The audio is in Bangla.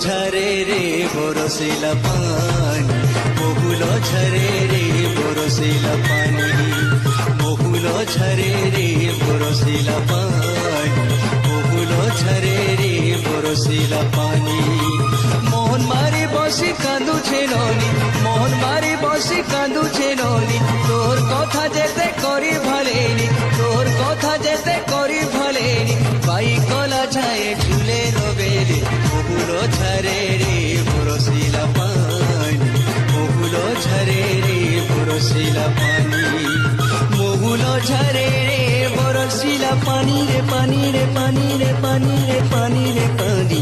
ঝরে রে বরসিলা পানি, বহুল ঝরে রে বরসিলা পানি, বহুল ঝরে রে বরসিলা পানি, বহুল ঝরে রে বরসিলা পানি। মোহন মারি বসি কাঁদুছে ননি, মোহন মারি বসি কাঁদুছে ননি, তোর কথা যেতে করি ভালেনি, তোর কথা যেতে করি ভালেনি, পাই কলা ছায়ে ঝুলে রবেলে, বহুল ঝরে রে বরসিলা পানি, বহুল ঝরে রে বরসিলা পানি, বহুল ঝরে রে বরসিলা পানি রে পানি রে পানি রে পানি রে পানি রে পানি।